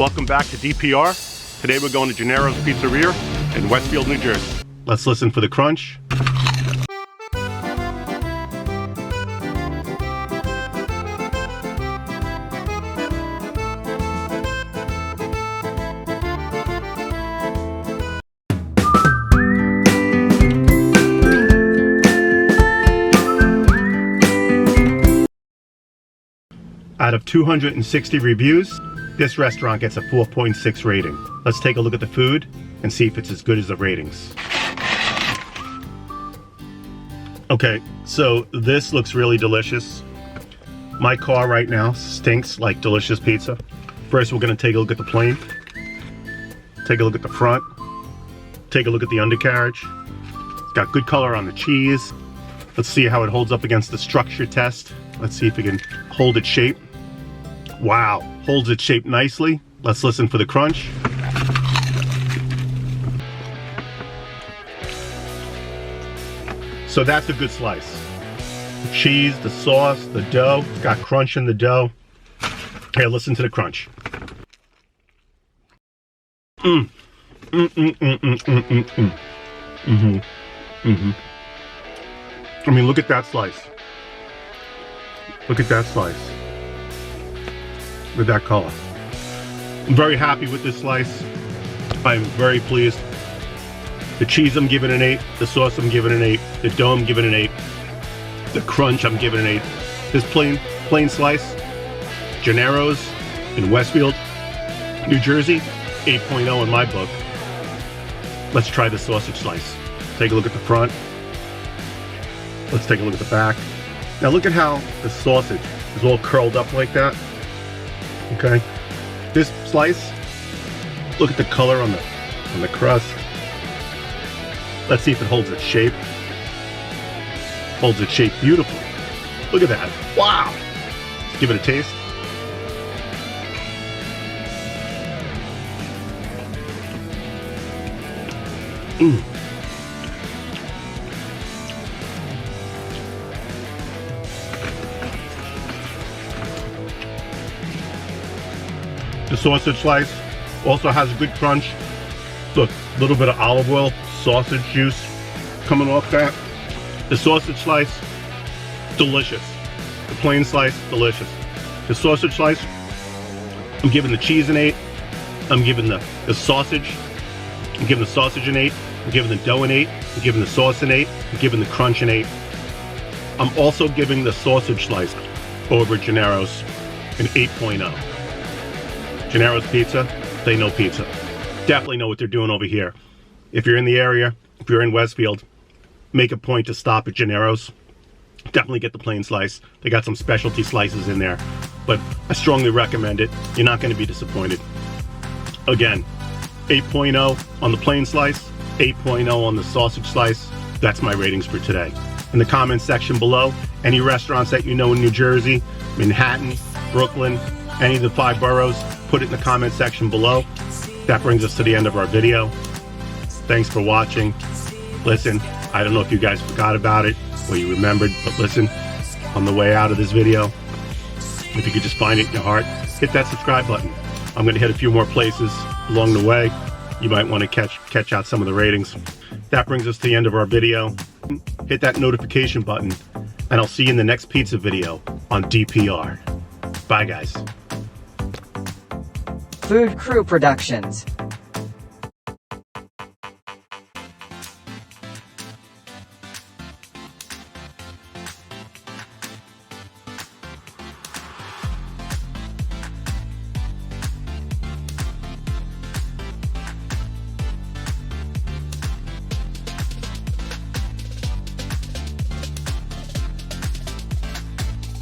Welcome back to DPR. Today we're going to Gennaros Pizzeria in Westfield, New Jersey. Let's listen for the crunch. Out of 260 reviews, this restaurant gets a 4.6 rating. Let's take a look at the food and see if it's as good as the ratings. Okay, so this looks really delicious. My car right now stinks like delicious pizza. First, we're gonna take a look at the plane. Take a look at the front. Take a look at the undercarriage. It's got good color on the cheese. Let's see how it holds up against the structure test. Let's see if it can hold its shape. Wow, holds its shape nicely. Let's listen for the crunch. So that's a good slice. The cheese, the sauce, the dough, it's got crunch in the dough. Here, listen to the crunch. I mean, look at that slice. Look at that slice. With that color. I'm very happy with this slice. I'm very pleased. The cheese I'm giving an 8. The sauce I'm giving an 8. The dough I'm giving an 8. The crunch I'm giving an 8. This plain slice, Gennaros in Westfield, New Jersey, 8.0 in my book. Let's try the sausage slice. Take a look at the front. Let's take a look at the back. Now look at how the sausage is all curled up like that. Okay, this slice, look at the color on the crust. Let's see if it holds its shape. Holds its shape beautifully. Look at that. Wow. Let's give it a taste. The sausage slice also has a good crunch. Look, a little bit of olive oil, sausage juice coming off that. The sausage slice, delicious. The plain slice, delicious. The sausage slice, I'm giving the cheese an 8. I'm giving the sausage, I'm giving the sausage an 8. I'm giving the dough an 8. I'm giving the sauce an 8. I'm giving the crunch an 8. I'm also giving the sausage slice over Gennaros an 8.0. Gennaros Pizza, they know pizza. Definitely know what they're doing over here. If you're in the area, if you're in Westfield, make a point to stop at Gennaros. Definitely get the plain slice. They got some specialty slices in there, but I strongly recommend it. You're not going to be disappointed. Again, 8.0 on the plain slice, 8.0 on the sausage slice. That's my ratings for today. In the comments section below, any restaurants that you know in New Jersey, Manhattan, Brooklyn, any of the 5 boroughs, put it in the comment section below. That brings us to the end of our video. Thanks for watching. Listen, I don't know if you guys forgot about it or you remembered, but listen, on the way out of this video, if you could just find it in your heart, hit that subscribe button. I'm going to hit a few more places along the way. You might want to catch out some of the ratings. That brings us to the end of our video. Hit that notification button, and I'll see you in the next pizza video on DPR. Bye, guys. Food Crew Productions.